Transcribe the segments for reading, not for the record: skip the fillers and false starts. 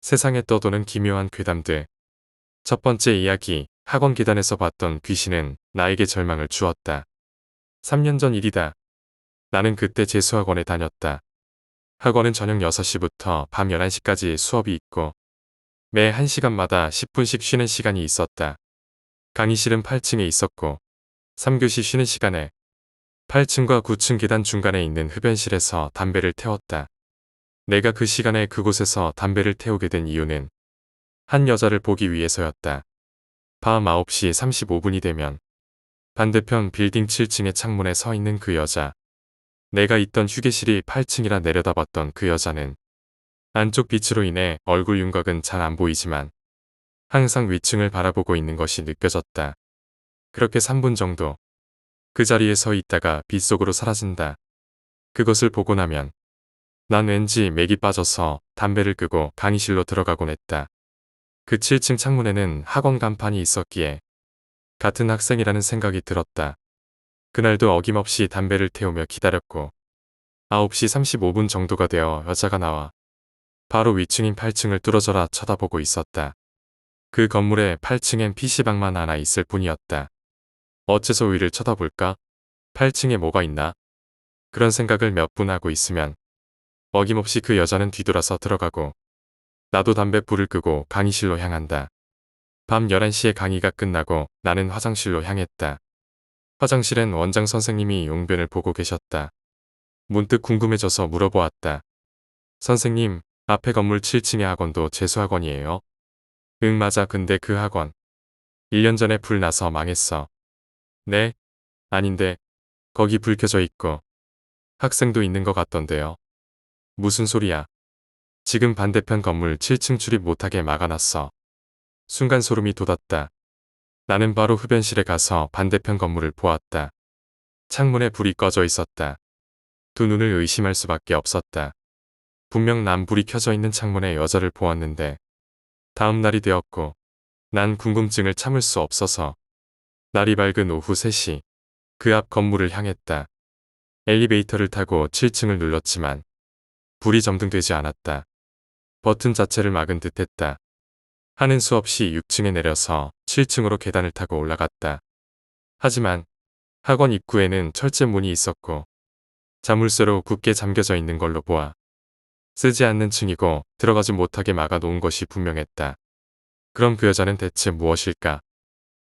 세상에 떠도는 기묘한 괴담들. 첫 번째 이야기, 학원 계단에서 봤던 귀신은 나에게 절망을 주었다. 3년 전 일이다. 나는 그때 재수학원에 다녔다. 학원은 저녁 6시부터 밤 11시까지 수업이 있고 매 1시간마다 10분씩 쉬는 시간이 있었다. 강의실은 8층에 있었고 3교시 쉬는 시간에 8층과 9층 계단 중간에 있는 흡연실에서 담배를 태웠다. 내가 그 시간에 그곳에서 담배를 태우게 된 이유는 한 여자를 보기 위해서였다. 밤 9시 35분이 되면 반대편 빌딩 7층의 창문에 서 있는 그 여자. 내가 있던 휴게실이 8층이라 내려다봤던 그 여자는 안쪽 빛으로 인해 얼굴 윤곽은 잘 안 보이지만 항상 위층을 바라보고 있는 것이 느껴졌다. 그렇게 3분 정도 그 자리에 서 있다가 빛 속으로 사라진다. 그것을 보고 나면 난 왠지 맥이 빠져서 담배를 끄고 강의실로 들어가곤 했다. 그 7층 창문에는 학원 간판이 있었기에 같은 학생이라는 생각이 들었다. 그날도 어김없이 담배를 태우며 기다렸고 9시 35분 정도가 되어 여자가 나와 바로 위층인 8층을 뚫어져라 쳐다보고 있었다. 그 건물에 8층엔 PC방만 하나 있을 뿐이었다. 어째서 위를 쳐다볼까? 8층에 뭐가 있나? 그런 생각을 몇 분 하고 있으면 어김없이 그 여자는 뒤돌아서 들어가고 나도 담배 불을 끄고 강의실로 향한다. 밤 11시에 강의가 끝나고 나는 화장실로 향했다. 화장실엔 원장 선생님이 용변을 보고 계셨다. 문득 궁금해져서 물어보았다. 선생님, 앞에 건물 7층의 학원도 재수학원이에요? 응, 맞아. 근데 그 학원 1년 전에 불 나서 망했어. 네? 아닌데 거기 불 켜져 있고 학생도 있는 것 같던데요. 무슨 소리야? 지금 반대편 건물 7층 출입 못하게 막아놨어. 순간 소름이 돋았다. 나는 바로 흡연실에 가서 반대편 건물을 보았다. 창문에 불이 꺼져 있었다. 두 눈을 의심할 수밖에 없었다. 분명 난 불이 켜져 있는 창문에 여자를 보았는데 다음 날이 되었고 난 궁금증을 참을 수 없어서 날이 밝은 오후 3시 그 앞 건물을 향했다. 엘리베이터를 타고 7층을 눌렀지만 불이 점등되지 않았다. 버튼 자체를 막은 듯했다. 하는 수 없이 6층에 내려서 7층으로 계단을 타고 올라갔다. 하지만 학원 입구에는 철제문이 있었고 자물쇠로 굳게 잠겨져 있는 걸로 보아 쓰지 않는 층이고 들어가지 못하게 막아 놓은 것이 분명했다. 그럼 그 여자는 대체 무엇일까?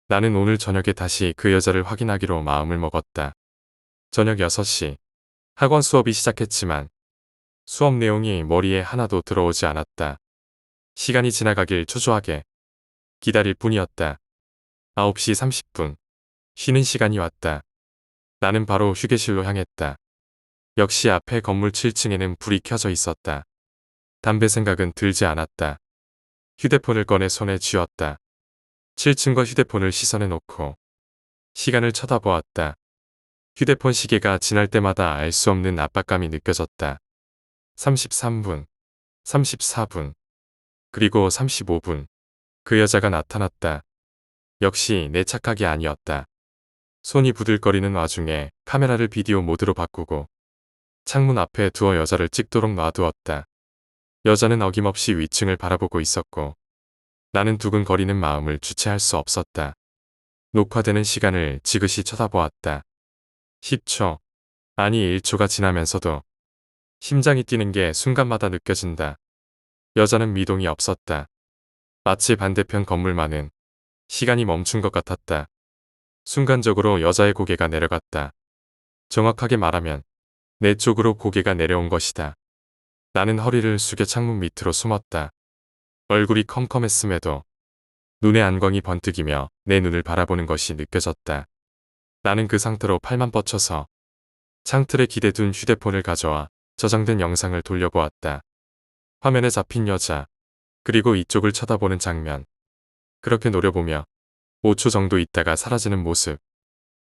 나는 오늘 저녁에 다시 그 여자를 확인하기로 마음을 먹었다. 저녁 6시 학원 수업이 시작했지만 수업 내용이 머리에 하나도 들어오지 않았다. 시간이 지나가길 초조하게 기다릴 뿐이었다. 9시 30분 쉬는 시간이 왔다. 나는 바로 휴게실로 향했다. 역시 앞에 건물 7층에는 불이 켜져 있었다. 담배 생각은 들지 않았다. 휴대폰을 꺼내 손에 쥐었다. 7층과 휴대폰을 시선에 놓고 시간을 쳐다보았다. 휴대폰 시계가 지날 때마다 알 수 없는 압박감이 느껴졌다. 33분, 34분, 그리고 35분. 그 여자가 나타났다. 역시 내 착각이 아니었다. 손이 부들거리는 와중에 카메라를 비디오 모드로 바꾸고 창문 앞에 두어 여자를 찍도록 놔두었다. 여자는 어김없이 위층을 바라보고 있었고 나는 두근거리는 마음을 주체할 수 없었다. 녹화되는 시간을 지그시 쳐다보았다. 10초, 아니 1초가 지나면서도 심장이 뛰는 게 순간마다 느껴진다. 여자는 미동이 없었다. 마치 반대편 건물만은 시간이 멈춘 것 같았다. 순간적으로 여자의 고개가 내려갔다. 정확하게 말하면 내 쪽으로 고개가 내려온 것이다. 나는 허리를 숙여 창문 밑으로 숨었다. 얼굴이 컴컴했음에도 눈의 안광이 번뜩이며 내 눈을 바라보는 것이 느껴졌다. 나는 그 상태로 팔만 뻗쳐서 창틀에 기대둔 휴대폰을 가져와 저장된 영상을 돌려보았다. 화면에 잡힌 여자, 그리고 이쪽을 쳐다보는 장면. 그렇게 노려보며 5초 정도 있다가 사라지는 모습.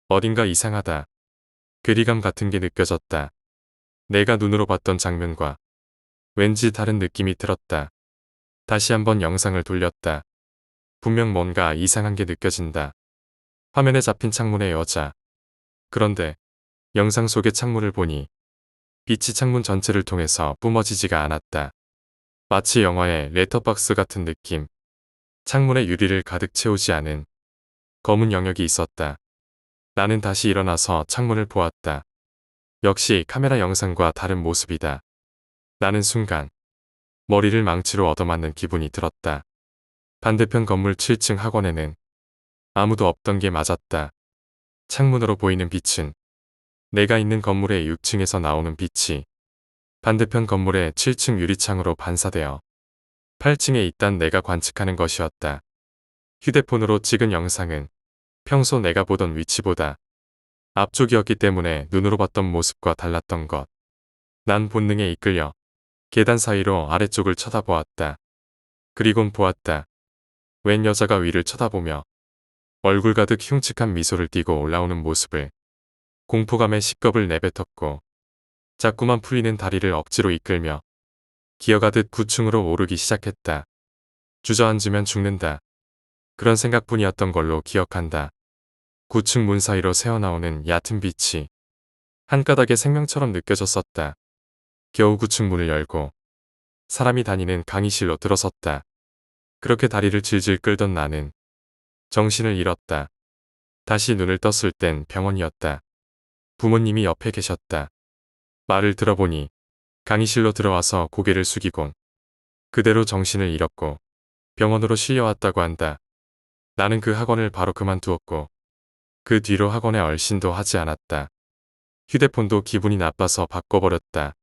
어딘가 이상하다. 괴리감 같은 게 느껴졌다. 내가 눈으로 봤던 장면과 왠지 다른 느낌이 들었다. 다시 한번 영상을 돌렸다. 분명 뭔가 이상한 게 느껴진다. 화면에 잡힌 창문의 여자. 그런데 영상 속의 창문을 보니 빛이 창문 전체를 통해서 뿜어지지가 않았다. 마치 영화의 레터박스 같은 느낌. 창문에 유리를 가득 채우지 않은 검은 영역이 있었다. 나는 다시 일어나서 창문을 보았다. 역시 카메라 영상과 다른 모습이다. 나는 순간 머리를 망치로 얻어맞는 기분이 들었다. 반대편 건물 7층 학원에는 아무도 없던 게 맞았다. 창문으로 보이는 빛은 내가 있는 건물의 6층에서 나오는 빛이 반대편 건물의 7층 유리창으로 반사되어 8층에 있던 내가 관측하는 것이었다. 휴대폰으로 찍은 영상은 평소 내가 보던 위치보다 앞쪽이었기 때문에 눈으로 봤던 모습과 달랐던 것. 난 본능에 이끌려 계단 사이로 아래쪽을 쳐다보았다. 그리곤 보았다. 웬 여자가 위를 쳐다보며 얼굴 가득 흉측한 미소를 띠고 올라오는 모습을. 공포감에 식겁을 내뱉었고 자꾸만 풀리는 다리를 억지로 이끌며 기어가듯 9층으로 오르기 시작했다. 주저앉으면 죽는다. 그런 생각뿐이었던 걸로 기억한다. 9층 문 사이로 새어나오는 얕은 빛이 한 가닥의 생명처럼 느껴졌었다. 겨우 9층 문을 열고 사람이 다니는 강의실로 들어섰다. 그렇게 다리를 질질 끌던 나는 정신을 잃었다. 다시 눈을 떴을 땐 병원이었다. 부모님이 옆에 계셨다. 말을 들어보니 강의실로 들어와서 고개를 숙이곤 그대로 정신을 잃었고 병원으로 실려왔다고 한다. 나는 그 학원을 바로 그만두었고 그 뒤로 학원에 얼씬도 하지 않았다. 휴대폰도 기분이 나빠서 바꿔버렸다.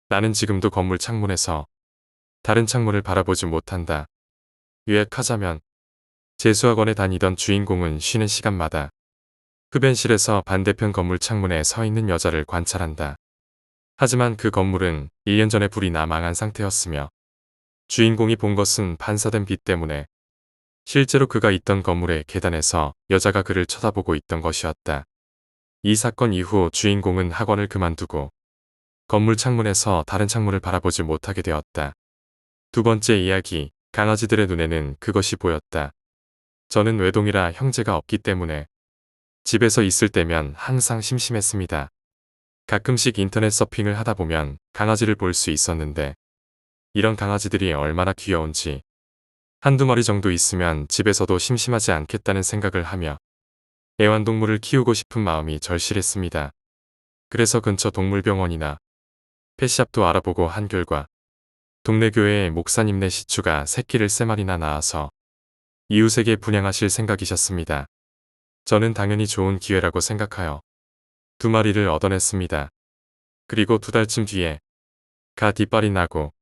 나는 지금도 건물 창문에서 다른 창문을 바라보지 못한다. 요약하자면 재수학원에 다니던 주인공은 쉬는 시간마다 흡연실에서 반대편 건물 창문에 서 있는 여자를 관찰한다. 하지만 그 건물은 1년 전에 불이 나 망한 상태였으며 주인공이 본 것은 반사된 빛 때문에 실제로 그가 있던 건물의 계단에서 여자가 그를 쳐다보고 있던 것이었다. 이 사건 이후 주인공은 학원을 그만두고 건물 창문에서 다른 창문을 바라보지 못하게 되었다. 두 번째 이야기, 강아지들의 눈에는 그것이 보였다. 저는 외동이라 형제가 없기 때문에 집에서 있을 때면 항상 심심했습니다. 가끔씩 인터넷 서핑을 하다 보면 강아지를 볼 수 있었는데 이런 강아지들이 얼마나 귀여운지 한두 마리 정도 있으면 집에서도 심심하지 않겠다는 생각을 하며 애완동물을 키우고 싶은 마음이 절실했습니다. 그래서 근처 동물병원이나 펫샵도 알아보고 한 결과 동네 교회의 목사님네 시추가 새끼를 3마리나 낳아서 이웃에게 분양하실 생각이셨습니다. 저는 당연히 좋은 기회라고 생각하여 2마리를 얻어냈습니다. 그리고 2달쯤 뒤에 갓 이빨이 나고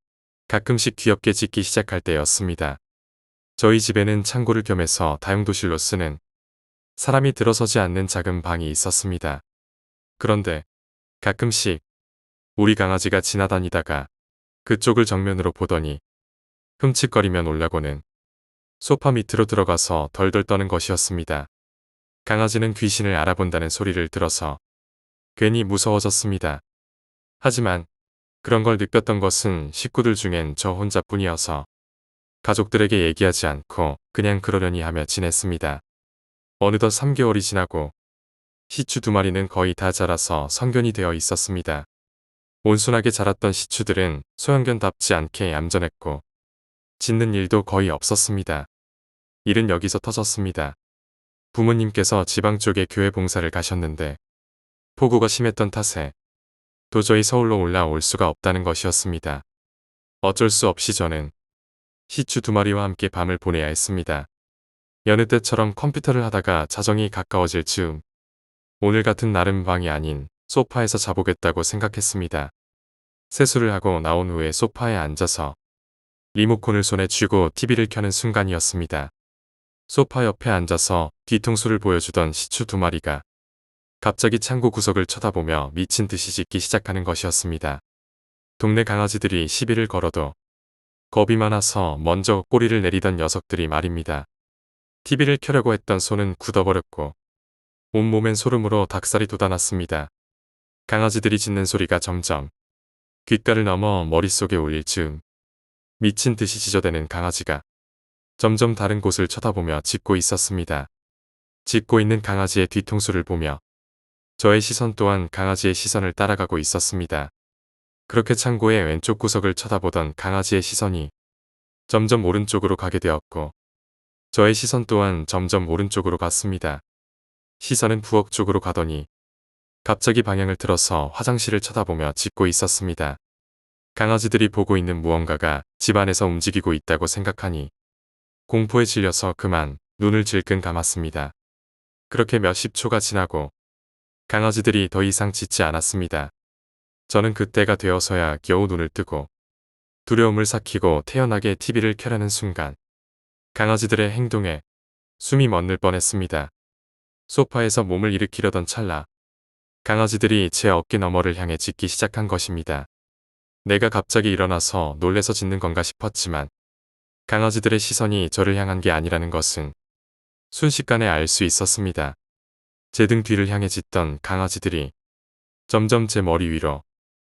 가끔씩 귀엽게 짖기 시작할 때였습니다. 저희 집에는 창고를 겸해서 다용도실로 쓰는 사람이 들어서지 않는 작은 방이 있었습니다. 그런데 가끔씩 우리 강아지가 지나다니다가 그쪽을 정면으로 보더니 흠칫거리며 놀라고는 소파 밑으로 들어가서 덜덜 떠는 것이었습니다. 강아지는 귀신을 알아본다는 소리를 들어서 괜히 무서워졌습니다. 하지만 그런 걸 느꼈던 것은 식구들 중엔 저 혼자뿐이어서 가족들에게 얘기하지 않고 그냥 그러려니 하며 지냈습니다. 어느덧 3개월이 지나고 시추 2마리는 거의 다 자라서 성견이 되어 있었습니다. 온순하게 자랐던 시추들은 소형견답지 않게 얌전했고 짖는 일도 거의 없었습니다. 일은 여기서 터졌습니다. 부모님께서 지방 쪽에 교회 봉사를 가셨는데 폭우가 심했던 탓에 도저히 서울로 올라올 수가 없다는 것이었습니다. 어쩔 수 없이 저는 시추 2마리와 함께 밤을 보내야 했습니다. 여느 때처럼 컴퓨터를 하다가 자정이 가까워질 즈음 오늘 같은 날은 방이 아닌 소파에서 자보겠다고 생각했습니다. 세수를 하고 나온 후에 소파에 앉아서 리모컨을 손에 쥐고 TV를 켜는 순간이었습니다. 소파 옆에 앉아서 뒤통수를 보여주던 시추 2마리가 갑자기 창고 구석을 쳐다보며 미친 듯이 짖기 시작하는 것이었습니다. 동네 강아지들이 시비를 걸어도 겁이 많아서 먼저 꼬리를 내리던 녀석들이 말입니다. TV를 켜려고 했던 손은 굳어버렸고 온몸엔 소름으로 닭살이 돋아났습니다. 강아지들이 짖는 소리가 점점 귓가를 넘어 머릿속에 울릴 즈음 미친 듯이 짖어대는 강아지가 점점 다른 곳을 쳐다보며 짖고 있었습니다. 짖고 있는 강아지의 뒤통수를 보며 저의 시선 또한 강아지의 시선을 따라가고 있었습니다. 그렇게 창고의 왼쪽 구석을 쳐다보던 강아지의 시선이 점점 오른쪽으로 가게 되었고 저의 시선 또한 점점 오른쪽으로 갔습니다. 시선은 부엌 쪽으로 가더니 갑자기 방향을 틀어서 화장실을 쳐다보며 짖고 있었습니다. 강아지들이 보고 있는 무언가가 집안에서 움직이고 있다고 생각하니 공포에 질려서 그만 눈을 질끈 감았습니다. 그렇게 몇십 초가 지나고 강아지들이 더 이상 짖지 않았습니다. 저는 그때가 되어서야 겨우 눈을 뜨고 두려움을 삭히고 태연하게 TV를 켜려는 순간 강아지들의 행동에 숨이 멎을 뻔했습니다. 소파에서 몸을 일으키려던 찰나 강아지들이 제 어깨 너머를 향해 짖기 시작한 것입니다. 내가 갑자기 일어나서 놀래서 짖는 건가 싶었지만 강아지들의 시선이 저를 향한 게 아니라는 것은 순식간에 알 수 있었습니다. 제 등 뒤를 향해 짖던 강아지들이 점점 제 머리 위로,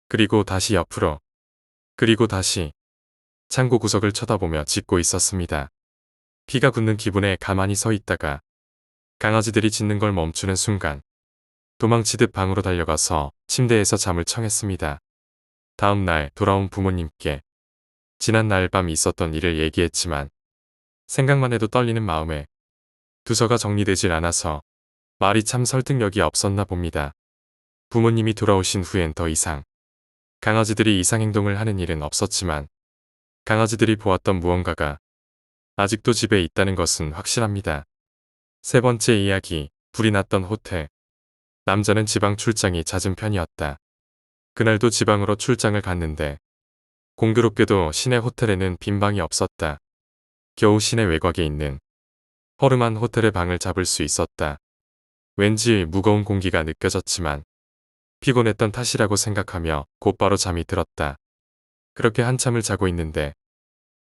그리고 다시 옆으로, 그리고 다시 창고 구석을 쳐다보며 짖고 있었습니다. 피가 굳는 기분에 가만히 서 있다가 강아지들이 짖는 걸 멈추는 순간 도망치듯 방으로 달려가서 침대에서 잠을 청했습니다. 다음 날 돌아온 부모님께 지난 날 밤 있었던 일을 얘기했지만 생각만 해도 떨리는 마음에 두서가 정리되질 않아서 말이 참 설득력이 없었나 봅니다. 부모님이 돌아오신 후엔 더 이상 강아지들이 이상행동을 하는 일은 없었지만 강아지들이 보았던 무언가가 아직도 집에 있다는 것은 확실합니다. 세 번째 이야기, 불이 났던 호텔. 남자는 지방 출장이 잦은 편이었다. 그날도 지방으로 출장을 갔는데 공교롭게도 시내 호텔에는 빈 방이 없었다. 겨우 시내 외곽에 있는 허름한 호텔의 방을 잡을 수 있었다. 왠지 무거운 공기가 느껴졌지만 피곤했던 탓이라고 생각하며 곧바로 잠이 들었다. 그렇게 한참을 자고 있는데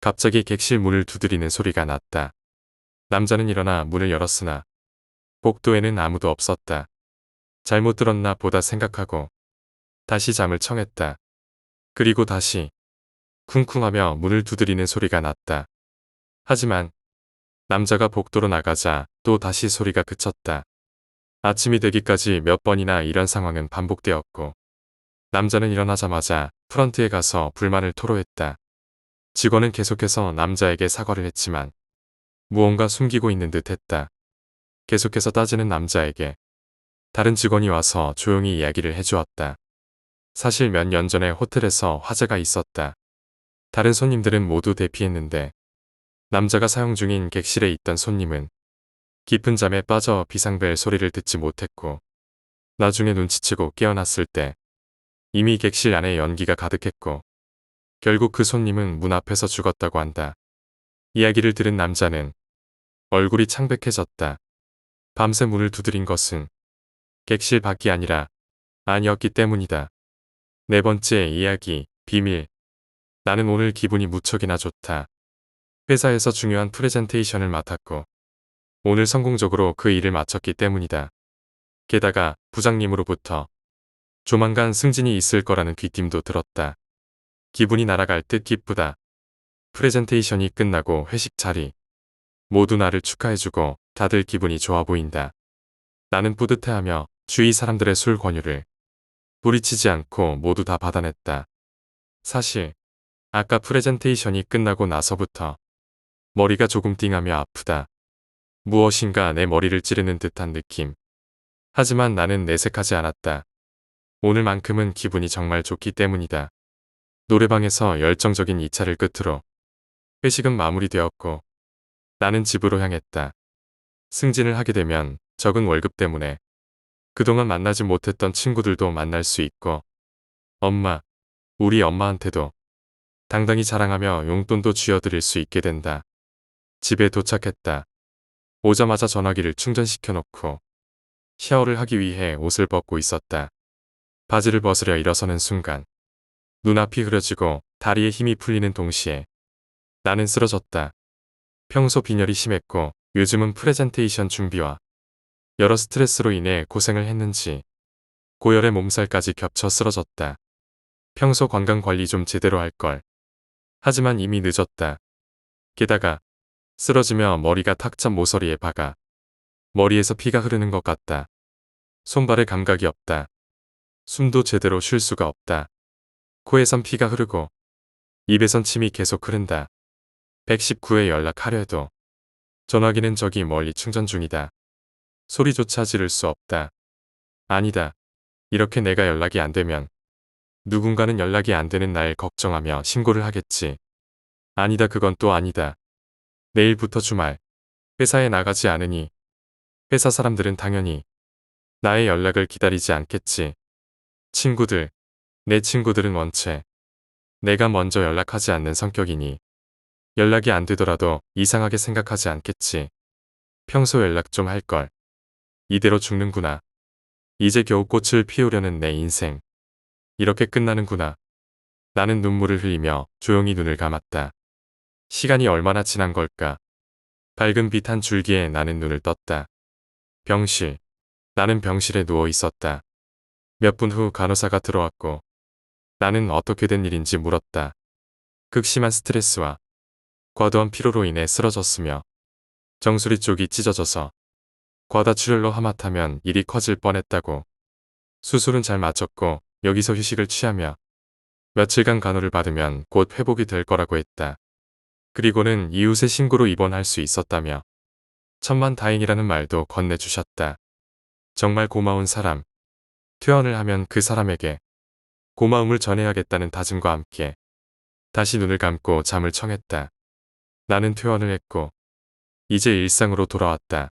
갑자기 객실 문을 두드리는 소리가 났다. 남자는 일어나 문을 열었으나 복도에는 아무도 없었다. 잘못 들었나 보다 생각하고 다시 잠을 청했다. 그리고 다시 쿵쿵하며 문을 두드리는 소리가 났다. 하지만 남자가 복도로 나가자 또 다시 소리가 그쳤다. 아침이 되기까지 몇 번이나 이런 상황은 반복되었고 남자는 일어나자마자 프런트에 가서 불만을 토로했다. 직원은 계속해서 남자에게 사과를 했지만 무언가 숨기고 있는 듯 했다. 계속해서 따지는 남자에게 다른 직원이 와서 조용히 이야기를 해주었다. 사실 몇 년 전에 호텔에서 화재가 있었다. 다른 손님들은 모두 대피했는데 남자가 사용 중인 객실에 있던 손님은 깊은 잠에 빠져 비상벨 소리를 듣지 못했고 나중에 눈치채고 깨어났을 때 이미 객실 안에 연기가 가득했고 결국 그 손님은 문 앞에서 죽었다고 한다. 이야기를 들은 남자는 얼굴이 창백해졌다. 밤새 문을 두드린 것은 객실 밖이 아니었기 때문이다. 네 번째 이야기, 비밀. 나는 오늘 기분이 무척이나 좋다. 회사에서 중요한 프레젠테이션을 맡았고 오늘 성공적으로 그 일을 마쳤기 때문이다. 게다가 부장님으로부터 조만간 승진이 있을 거라는 귀띔도 들었다. 기분이 날아갈 듯 기쁘다. 프레젠테이션이 끝나고 회식 자리. 모두 나를 축하해주고 다들 기분이 좋아 보인다. 나는 뿌듯해하며 주위 사람들의 술 권유를 뿌리치지 않고 모두 다 받아냈다. 사실 아까 프레젠테이션이 끝나고 나서부터 머리가 조금 띵하며 아프다. 무엇인가 내 머리를 찌르는 듯한 느낌. 하지만 나는 내색하지 않았다. 오늘만큼은 기분이 정말 좋기 때문이다. 노래방에서 열정적인 2차를 끝으로 회식은 마무리되었고 나는 집으로 향했다. 승진을 하게 되면 적은 월급 때문에 그동안 만나지 못했던 친구들도 만날 수 있고 우리 엄마한테도 당당히 자랑하며 용돈도 쥐어드릴 수 있게 된다. 집에 도착했다. 오자마자 전화기를 충전시켜 놓고 샤워를 하기 위해 옷을 벗고 있었다. 바지를 벗으려 일어서는 순간 눈앞이 흐려지고 다리에 힘이 풀리는 동시에 나는 쓰러졌다. 평소 빈혈이 심했고 요즘은 프레젠테이션 준비와 여러 스트레스로 인해 고생을 했는지 고열에 몸살까지 겹쳐 쓰러졌다. 평소 건강관리 좀 제대로 할 걸. 하지만 이미 늦었다. 게다가 쓰러지며 머리가 탁자 모서리에 박아 머리에서 피가 흐르는 것 같다. 손발에 감각이 없다. 숨도 제대로 쉴 수가 없다. 코에선 피가 흐르고 입에선 침이 계속 흐른다. 119에 연락하려 해도 전화기는 저기 멀리 충전 중이다. 소리조차 지를 수 없다. 아니다. 이렇게 내가 연락이 안 되면 누군가는 연락이 안 되는 날 걱정하며 신고를 하겠지. 아니다. 그건 또 아니다. 내일부터 주말. 회사에 나가지 않으니 회사 사람들은 당연히 나의 연락을 기다리지 않겠지. 친구들, 내 친구들은 원체 내가 먼저 연락하지 않는 성격이니 연락이 안 되더라도 이상하게 생각하지 않겠지. 평소 연락 좀 할걸. 이대로 죽는구나. 이제 겨우 꽃을 피우려는 내 인생. 이렇게 끝나는구나. 나는 눈물을 흘리며 조용히 눈을 감았다. 시간이 얼마나 지난 걸까. 밝은 빛 한 줄기에 나는 눈을 떴다. 병실. 나는 병실에 누워 있었다. 몇 분 후 간호사가 들어왔고 나는 어떻게 된 일인지 물었다. 극심한 스트레스와 과도한 피로로 인해 쓰러졌으며 정수리 쪽이 찢어져서 과다출혈로 하마터면 일이 커질 뻔했다고. 수술은 잘 마쳤고 여기서 휴식을 취하며 며칠간 간호를 받으면 곧 회복이 될 거라고 했다. 그리고는 이웃의 신고로 입원할 수 있었다며 천만다행이라는 말도 건네주셨다. 정말 고마운 사람. 퇴원을 하면 그 사람에게 고마움을 전해야겠다는 다짐과 함께 다시 눈을 감고 잠을 청했다. 나는 퇴원을 했고 이제 일상으로 돌아왔다.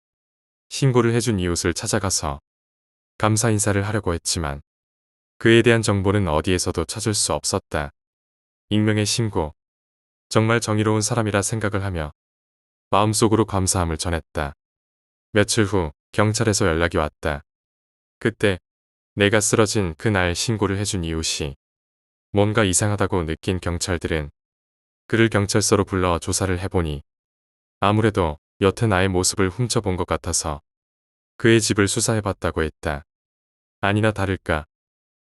신고를 해준 이웃을 찾아가서 감사 인사를 하려고 했지만 그에 대한 정보는 어디에서도 찾을 수 없었다. 익명의 신고. 정말 정의로운 사람이라 생각을 하며 마음속으로 감사함을 전했다. 며칠 후 경찰에서 연락이 왔다. 그때 내가 쓰러진 그날 신고를 해준 이웃이 뭔가 이상하다고 느낀 경찰들은 그를 경찰서로 불러 조사를 해보니 아무래도 여태 나의 모습을 훔쳐본 것 같아서 그의 집을 수사해봤다고 했다. 아니나 다를까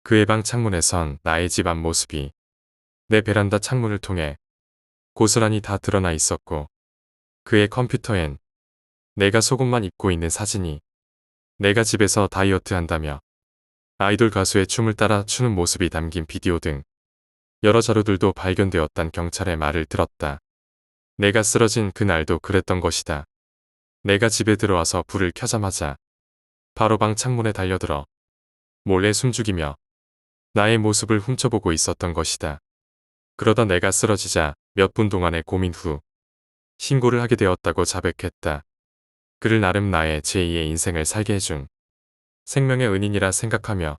그의 방 창문에선 나의 집 앞모습이 내 베란다 창문을 통해 고스란히 다 드러나 있었고 그의 컴퓨터엔 내가 속옷만 입고 있는 사진이 내가 집에서 다이어트 한다며 아이돌 가수의 춤을 따라 추는 모습이 담긴 비디오 등 여러 자료들도 발견되었단 경찰의 말을 들었다. 내가 쓰러진 그날도 그랬던 것이다. 내가 집에 들어와서 불을 켜자마자 바로 방 창문에 달려들어 몰래 숨죽이며 나의 모습을 훔쳐보고 있었던 것이다. 그러다 내가 쓰러지자 몇 분 동안의 고민 후 신고를 하게 되었다고 자백했다. 그를 나름 나의 제2의 인생을 살게 해준 생명의 은인이라 생각하며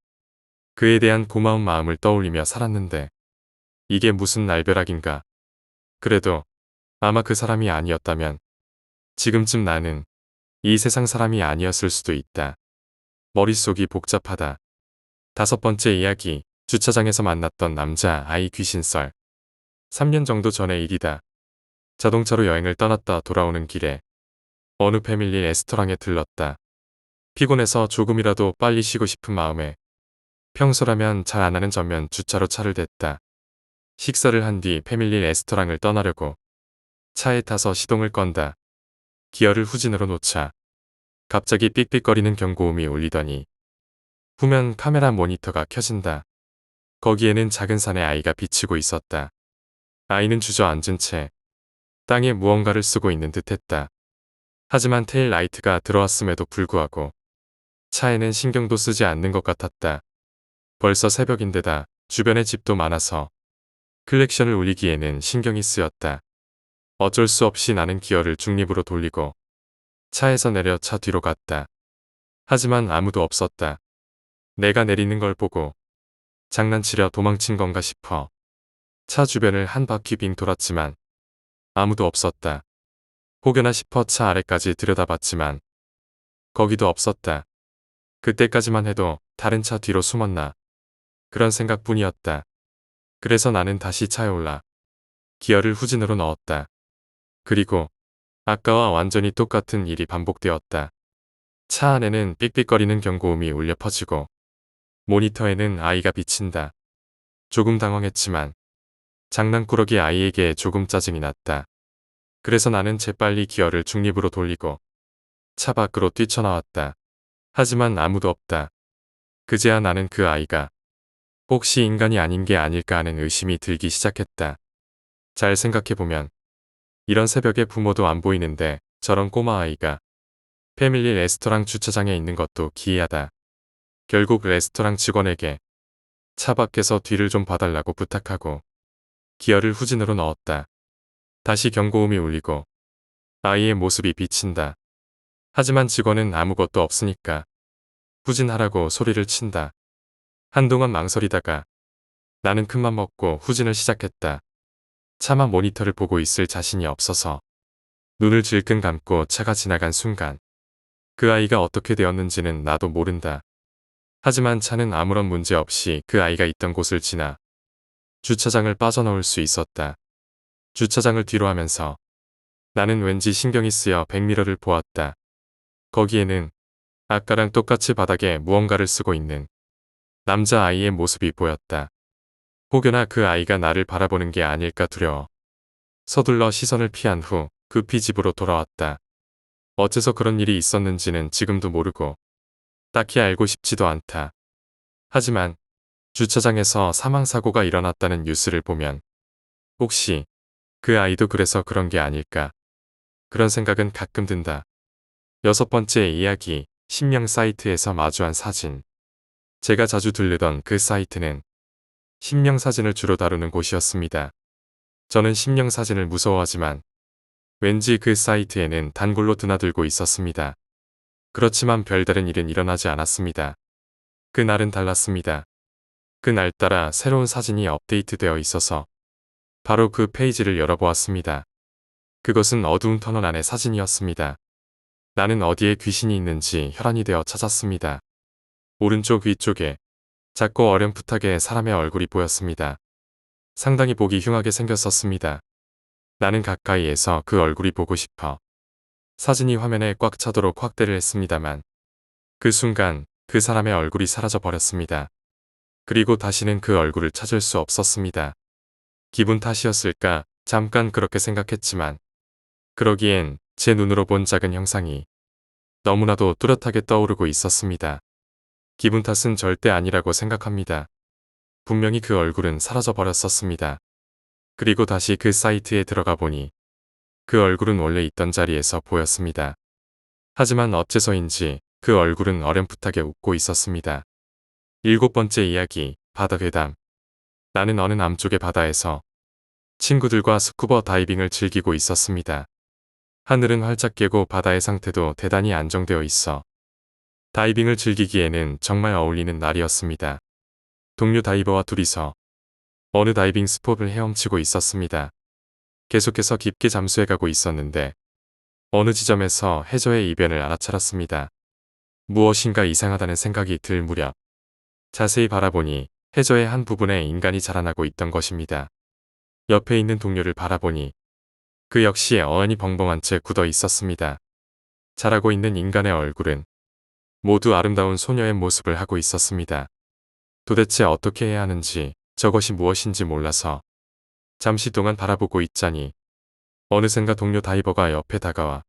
그에 대한 고마운 마음을 떠올리며 살았는데 이게 무슨 날벼락인가. 그래도 아마 그 사람이 아니었다면 지금쯤 나는 이 세상 사람이 아니었을 수도 있다. 머릿속이 복잡하다. 5번째 이야기. 주차장에서 만났던 남자 아이 귀신썰. 3년 정도 전의 일이다. 자동차로 여행을 떠났다 돌아오는 길에 어느 패밀리 레스토랑에 들렀다. 피곤해서 조금이라도 빨리 쉬고 싶은 마음에 평소라면 잘 안 하는 전면 주차로 차를 댔다. 식사를 한 뒤 패밀리 레스토랑을 떠나려고 차에 타서 시동을 건다. 기어를 후진으로 놓자 갑자기 삑삑거리는 경고음이 울리더니 후면 카메라 모니터가 켜진다. 거기에는 작은 산의 아이가 비치고 있었다. 아이는 주저앉은 채 땅에 무언가를 쓰고 있는 듯했다. 하지만 테일 라이트가 들어왔음에도 불구하고 차에는 신경도 쓰지 않는 것 같았다. 벌써 새벽인데다 주변에 집도 많아서 클렉션을 울리기에는 신경이 쓰였다. 어쩔 수 없이 나는 기어를 중립으로 돌리고 차에서 내려 차 뒤로 갔다. 하지만 아무도 없었다. 내가 내리는 걸 보고 장난치려 도망친 건가 싶어 차 주변을 한 바퀴 빙 돌았지만 아무도 없었다. 혹여나 싶어 차 아래까지 들여다봤지만 거기도 없었다. 그때까지만 해도 다른 차 뒤로 숨었나 그런 생각뿐이었다. 그래서 나는 다시 차에 올라 기어를 후진으로 넣었다. 그리고 아까와 완전히 똑같은 일이 반복되었다. 차 안에는 삑삑거리는 경고음이 울려 퍼지고 모니터에는 아이가 비친다. 조금 당황했지만 장난꾸러기 아이에게 조금 짜증이 났다. 그래서 나는 재빨리 기어를 중립으로 돌리고 차 밖으로 뛰쳐나왔다. 하지만 아무도 없다. 그제야 나는 그 아이가 혹시 인간이 아닌 게 아닐까 하는 의심이 들기 시작했다. 잘 생각해보면 이런 새벽에 부모도 안 보이는데 저런 꼬마아이가 패밀리 레스토랑 주차장에 있는 것도 기이하다. 결국 레스토랑 직원에게 차 밖에서 뒤를 좀 봐달라고 부탁하고 기어를 후진으로 넣었다. 다시 경고음이 울리고 아이의 모습이 비친다. 하지만 직원은 아무것도 없으니까 후진하라고 소리를 친다. 한동안 망설이다가 나는 큰맘 먹고 후진을 시작했다. 차마 모니터를 보고 있을 자신이 없어서 눈을 질끈 감고 차가 지나간 순간 그 아이가 어떻게 되었는지는 나도 모른다. 하지만 차는 아무런 문제 없이 그 아이가 있던 곳을 지나 주차장을 빠져나올 수 있었다. 주차장을 뒤로 하면서 나는 왠지 신경이 쓰여 백미러를 보았다. 거기에는 아까랑 똑같이 바닥에 무언가를 쓰고 있는 남자아이의 모습이 보였다. 혹여나 그 아이가 나를 바라보는 게 아닐까 두려워 서둘러 시선을 피한 후 급히 집으로 돌아왔다. 어째서 그런 일이 있었는지는 지금도 모르고 딱히 알고 싶지도 않다. 하지만 주차장에서 사망사고가 일어났다는 뉴스를 보면 혹시 그 아이도 그래서 그런 게 아닐까? 그런 생각은 가끔 든다. 6번째 이야기, 신명 사이트에서 마주한 사진. 제가 자주 들르던 그 사이트는 신명 사진을 주로 다루는 곳이었습니다. 저는 신명 사진을 무서워하지만 왠지 그 사이트에는 단골로 드나들고 있었습니다. 그렇지만 별다른 일은 일어나지 않았습니다. 그날은 달랐습니다. 그날따라 새로운 사진이 업데이트되어 있어서 바로 그 페이지를 열어보았습니다. 그것은 어두운 터널 안의 사진이었습니다. 나는 어디에 귀신이 있는지 혈안이 되어 찾았습니다. 오른쪽 위쪽에 작고 어렴풋하게 사람의 얼굴이 보였습니다. 상당히 보기 흉하게 생겼었습니다. 나는 가까이에서 그 얼굴이 보고 싶어 사진이 화면에 꽉 차도록 확대를 했습니다만 그 순간 그 사람의 얼굴이 사라져 버렸습니다. 그리고 다시는 그 얼굴을 찾을 수 없었습니다. 기분 탓이었을까 잠깐 그렇게 생각했지만 그러기엔 제 눈으로 본 작은 형상이 너무나도 뚜렷하게 떠오르고 있었습니다. 기분 탓은 절대 아니라고 생각합니다. 분명히 그 얼굴은 사라져 버렸었습니다. 그리고 다시 그 사이트에 들어가 보니 그 얼굴은 원래 있던 자리에서 보였습니다. 하지만 어째서인지 그 얼굴은 어렴풋하게 웃고 있었습니다. 7번째 이야기, 바다괴담. 나는 어느 남쪽의 바다에서 친구들과 스쿠버 다이빙을 즐기고 있었습니다. 하늘은 활짝 깨고 바다의 상태도 대단히 안정되어 있어 다이빙을 즐기기에는 정말 어울리는 날이었습니다. 동료 다이버와 둘이서 어느 다이빙 스폿을 헤엄치고 있었습니다. 계속해서 깊게 잠수해가고 있었는데 어느 지점에서 해저의 이변을 알아차렸습니다. 무엇인가 이상하다는 생각이 들 무렵 자세히 바라보니 해저의 한 부분에 인간이 자라나고 있던 것입니다. 옆에 있는 동료를 바라보니 그 역시 어안이 벙벙한 채 굳어 있었습니다. 자라고 있는 인간의 얼굴은 모두 아름다운 소녀의 모습을 하고 있었습니다. 도대체 어떻게 해야 하는지 저것이 무엇인지 몰라서 잠시 동안 바라보고 있자니 어느샌가 동료 다이버가 옆에 다가와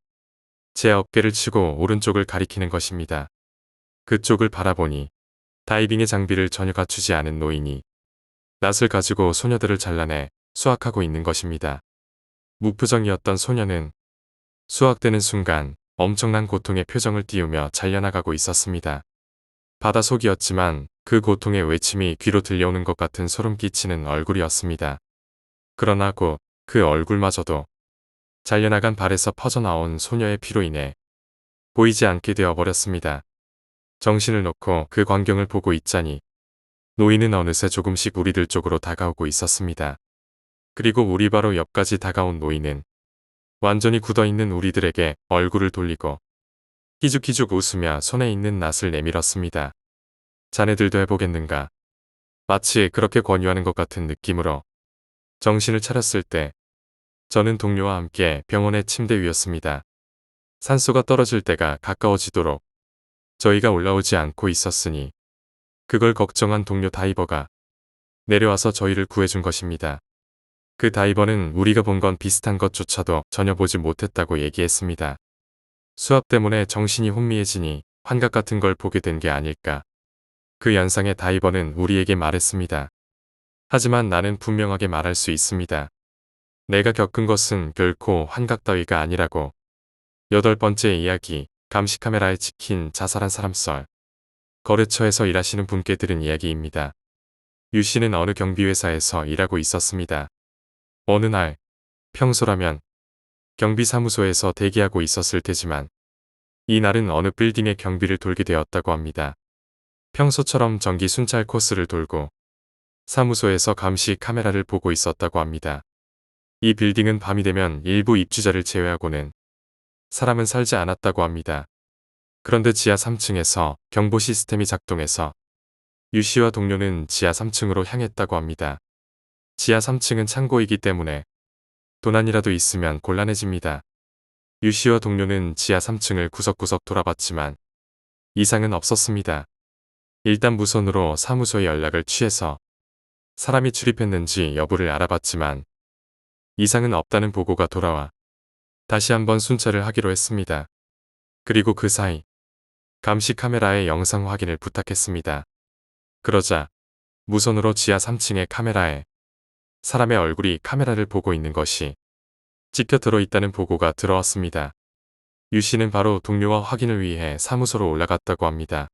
제 어깨를 치고 오른쪽을 가리키는 것입니다. 그쪽을 바라보니 다이빙의 장비를 전혀 갖추지 않은 노인이 낫을 가지고 소녀들을 잘라내 수확하고 있는 것입니다. 무표정이었던 소녀는 수확되는 순간 엄청난 고통의 표정을 띄우며 잘려나가고 있었습니다. 바닷속이었지만 그 고통의 외침이 귀로 들려오는 것 같은 소름 끼치는 얼굴이었습니다. 그러나 곧 그 얼굴마저도 잘려나간 발에서 퍼져나온 소녀의 피로 인해 보이지 않게 되어버렸습니다. 정신을 놓고 그 광경을 보고 있자니 노인은 어느새 조금씩 우리들 쪽으로 다가오고 있었습니다. 그리고 우리 바로 옆까지 다가온 노인은 완전히 굳어있는 우리들에게 얼굴을 돌리고 희죽희죽 웃으며 손에 있는 낫을 내밀었습니다. 자네들도 해보겠는가? 마치 그렇게 권유하는 것 같은 느낌으로 정신을 차렸을 때 저는 동료와 함께 병원의 침대 위였습니다. 산소가 떨어질 때가 가까워지도록 저희가 올라오지 않고 있었으니 그걸 걱정한 동료 다이버가 내려와서 저희를 구해준 것입니다. 그 다이버는 우리가 본 건 비슷한 것조차도 전혀 보지 못했다고 얘기했습니다. 수압 때문에 정신이 혼미해지니 환각 같은 걸 보게 된 게 아닐까. 그 연상의 다이버는 우리에게 말했습니다. 하지만 나는 분명하게 말할 수 있습니다. 내가 겪은 것은 결코 환각 따위가 아니라고. 8번째 이야기, 감시 카메라에 찍힌 자살한 사람 썰. 거래처에서 일하시는 분께 들은 이야기입니다. 유 씨는 어느 경비회사에서 일하고 있었습니다. 어느 날, 평소라면 경비사무소에서 대기하고 있었을 테지만 이날은 어느 빌딩의 경비를 돌게 되었다고 합니다. 평소처럼 정기 순찰 코스를 돌고 사무소에서 감시 카메라를 보고 있었다고 합니다. 이 빌딩은 밤이 되면 일부 입주자를 제외하고는 사람은 살지 않았다고 합니다. 그런데 지하 3층에서 경보 시스템이 작동해서 유 씨와 동료는 지하 3층으로 향했다고 합니다. 지하 3층은 창고이기 때문에 도난이라도 있으면 곤란해집니다. 유 씨와 동료는 지하 3층을 구석구석 돌아봤지만 이상은 없었습니다. 일단 무선으로 사무소에 연락을 취해서 사람이 출입했는지 여부를 알아봤지만 이상은 없다는 보고가 돌아와 다시 한번 순찰을 하기로 했습니다. 그리고 그 사이 감시 카메라의 영상 확인을 부탁했습니다. 그러자 무선으로 지하 3층의 카메라에 사람의 얼굴이 카메라를 보고 있는 것이 찍혀 들어있다는 보고가 들어왔습니다. 유 씨는 바로 동료와 확인을 위해 사무소로 올라갔다고 합니다.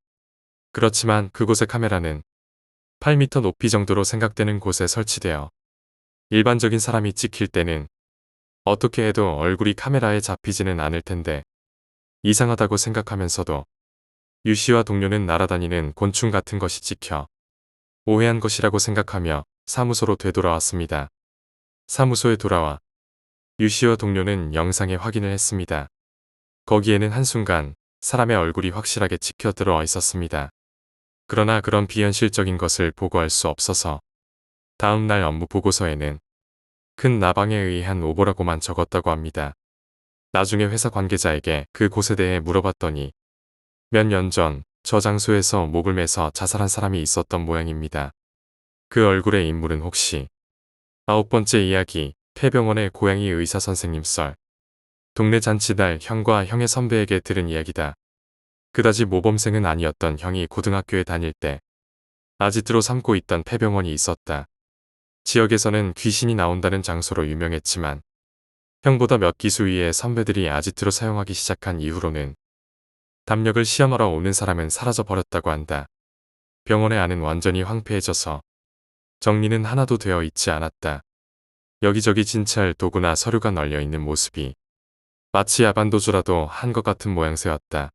그렇지만 그곳의 카메라는 8m 높이 정도로 생각되는 곳에 설치되어 일반적인 사람이 찍힐 때는 어떻게 해도 얼굴이 카메라에 잡히지는 않을 텐데 이상하다고 생각하면서도 유 씨와 동료는 날아다니는 곤충 같은 것이 찍혀 오해한 것이라고 생각하며 사무소로 되돌아왔습니다. 사무소에 돌아와 유 씨와 동료는 영상에 확인을 했습니다. 거기에는 한순간 사람의 얼굴이 확실하게 찍혀 들어와 있었습니다. 그러나 그런 비현실적인 것을 보고할 수 없어서 다음 날 업무 보고서에는 큰 나방에 의한 오보라고만 적었다고 합니다. 나중에 회사 관계자에게 그 곳에 대해 물어봤더니 몇 년 전 저 장소에서 목을 매서 자살한 사람이 있었던 모양입니다. 그 얼굴의 인물은 혹시 9번째 이야기, 폐병원의 고양이 의사 선생님 썰. 동네 잔치날 형과 형의 선배에게 들은 이야기다. 그다지 모범생은 아니었던 형이 고등학교에 다닐 때 아지트로 삼고 있던 폐병원이 있었다. 지역에서는 귀신이 나온다는 장소로 유명했지만 형보다 몇 기수 위의 선배들이 아지트로 사용하기 시작한 이후로는 담력을 시험하러 오는 사람은 사라져 버렸다고 한다. 병원의 안은 완전히 황폐해져서 정리는 하나도 되어 있지 않았다. 여기저기 진찰 도구나 서류가 널려 있는 모습이 마치 야반도주라도 한 것 같은 모양새였다.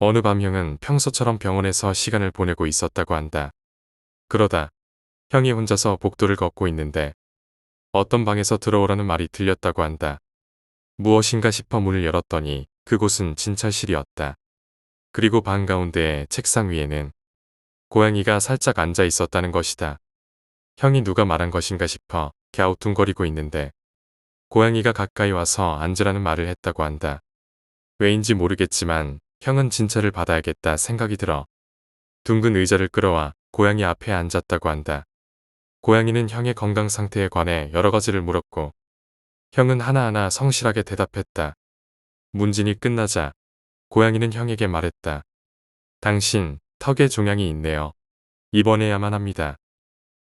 어느 밤 형은 평소처럼 병원에서 시간을 보내고 있었다고 한다. 그러다 형이 혼자서 복도를 걷고 있는데 어떤 방에서 들어오라는 말이 들렸다고 한다. 무엇인가 싶어 문을 열었더니 그곳은 진찰실이었다. 그리고 방 가운데의 책상 위에는 고양이가 살짝 앉아 있었다는 것이다. 형이 누가 말한 것인가 싶어 갸우뚱거리고 있는데 고양이가 가까이 와서 앉으라는 말을 했다고 한다. 왜인지 모르겠지만 형은 진찰을 받아야겠다 생각이 들어 둥근 의자를 끌어와 고양이 앞에 앉았다고 한다. 고양이는 형의 건강 상태에 관해 여러 가지를 물었고 형은 하나하나 성실하게 대답했다. 문진이 끝나자 고양이는 형에게 말했다. 당신 턱에 종양이 있네요. 입원해야만 합니다.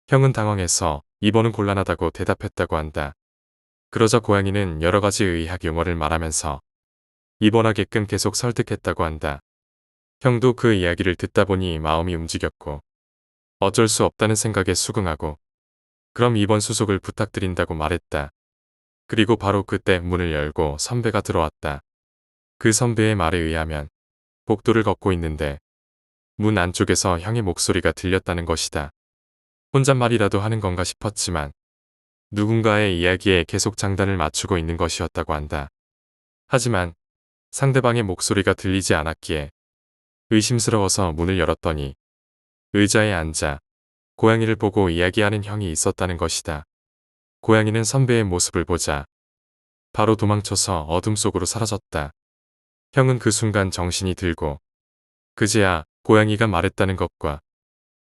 형은 당황해서 입원은 곤란하다고 대답했다고 한다. 그러자 고양이는 여러 가지 의학 용어를 말하면서 입원하게끔 계속 설득했다고 한다. 형도 그 이야기를 듣다 보니 마음이 움직였고 어쩔 수 없다는 생각에 수긍하고 그럼 입원 수속을 부탁드린다고 말했다. 그리고 바로 그때 문을 열고 선배가 들어왔다. 그 선배의 말에 의하면 복도를 걷고 있는데 문 안쪽에서 형의 목소리가 들렸다는 것이다. 혼잣말이라도 하는 건가 싶었지만 누군가의 이야기에 계속 장단을 맞추고 있는 것이었다고 한다. 하지만 상대방의 목소리가 들리지 않았기에 의심스러워서 문을 열었더니 의자에 앉아 고양이를 보고 이야기하는 형이 있었다는 것이다. 고양이는 선배의 모습을 보자 바로 도망쳐서 어둠 속으로 사라졌다. 형은 그 순간 정신이 들고 그제야 고양이가 말했다는 것과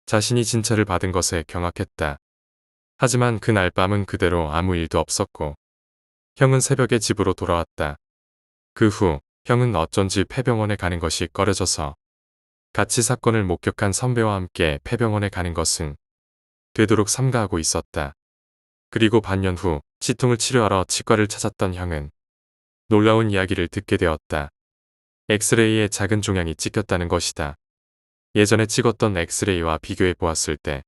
자신이 진찰을 받은 것에 경악했다. 하지만 그날 밤은 그대로 아무 일도 없었고 형은 새벽에 집으로 돌아왔다. 그 후 형은 어쩐지 폐병원에 가는 것이 꺼려져서 같이 사건을 목격한 선배와 함께 폐병원에 가는 것은 되도록 삼가하고 있었다. 그리고 반년 후 치통을 치료하러 치과를 찾았던 형은 놀라운 이야기를 듣게 되었다. 엑스레이에 작은 종양이 찍혔다는 것이다. 예전에 찍었던 엑스레이와 비교해 보았을 때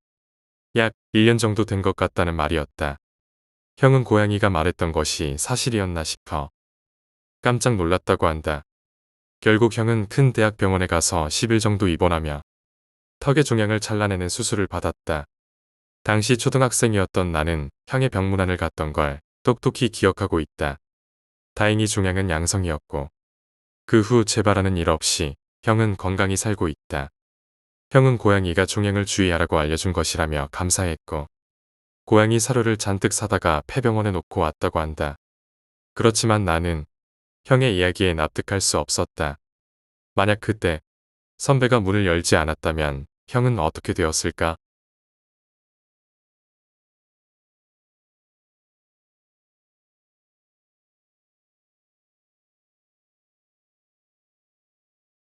약 1년 정도 된 것 같다는 말이었다. 형은 고양이가 말했던 것이 사실이었나 싶어 깜짝 놀랐다고 한다. 결국 형은 큰 대학병원에 가서 10일 정도 입원하며 턱의 종양을 잘라내는 수술을 받았다. 당시 초등학생이었던 나는 형의 병문안을 갔던 걸 똑똑히 기억하고 있다. 다행히 종양은 양성이었고 그 후 재발하는 일 없이 형은 건강히 살고 있다. 형은 고양이가 종양을 주의하라고 알려준 것이라며 감사했고 고양이 사료를 잔뜩 사다가 폐병원에 놓고 왔다고 한다. 그렇지만 나는 형의 이야기에 납득할 수 없었다. 만약 그때 선배가 문을 열지 않았다면 형은 어떻게 되었을까?